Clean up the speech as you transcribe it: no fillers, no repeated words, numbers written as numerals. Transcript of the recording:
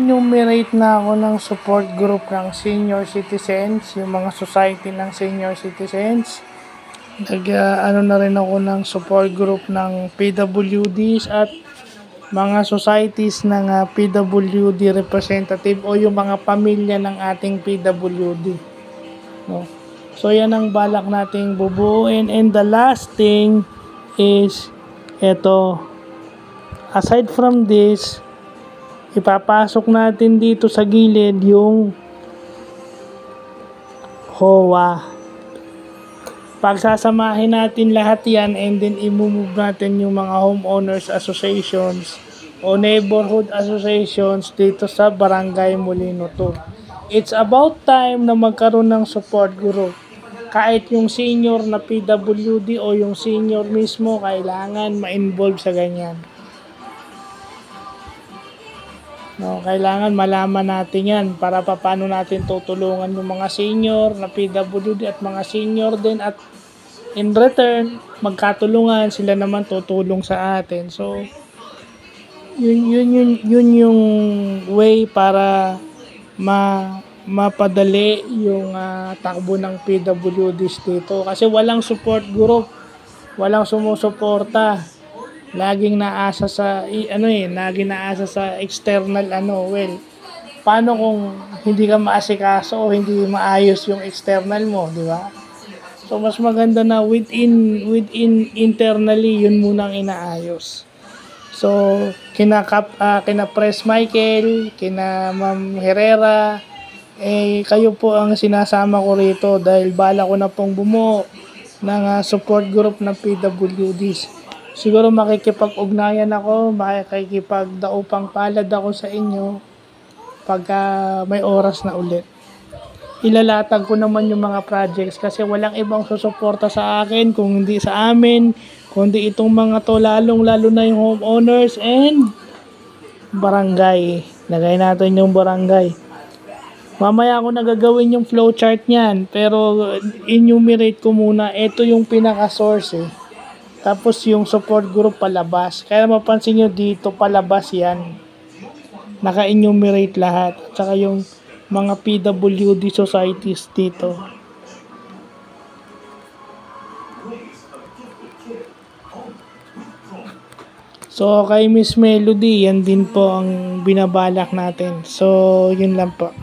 Nag-enumerate na ako ng support group ng senior citizens, yung mga society ng senior citizens. Ano na rin ako ng support group ng PWDs at mga societies ng PWD representative o yung mga pamilya ng ating PWD. No? So yan ang balak nating bubuuin. And the last thing is eto. Aside from this, ipapasok natin dito sa gilid yung HOA. Pagsasamahin natin lahat yan and then i-move natin yung mga homeowners associations o neighborhood associations dito sa Barangay Molino 2. It's about time na magkaroon ng support group. Kahit yung senior na PWD o yung senior mismo, kailangan ma-involve sa ganyan. No, kailangan malaman natin yan para paano natin tutulungan yung mga senior na PWD at mga senior din at in return, magkatulungan, sila naman tutulong sa atin. So, yun yung way para mapadali yung takbo ng PWDs dito. Kasi walang support group, walang sumusuporta. Laging naasa sa external paano kung hindi ka maasikaso o hindi maayos yung external mo, di ba? So mas maganda na within internally yun munang inaayos. So kina Pres Michael, kina Ma'am Herrera, kayo po ang sinasama ko rito dahil bala ko na pong bumuo ng support group ng PWDs. Siguro makikipag-ugnayan ako, makikipagdaupang palad ako sa inyo pagka may oras na ulit. Ilalatag ko naman yung mga projects kasi walang ibang susuporta sa akin kung hindi sa amin, kundi itong mga to, lalo na yung homeowners and barangay. Lagay natin yung barangay. Mamaya ako nagagawin yung flowchart niyan, pero enumerate ko muna. Ito yung pinaka-source Tapos yung support group palabas. Kaya mapansin nyo dito palabas yan. Naka-enumerate lahat. At saka yung mga PWD societies dito. So kay Miss Melody, yan din po ang binabalak natin. So yun lang po.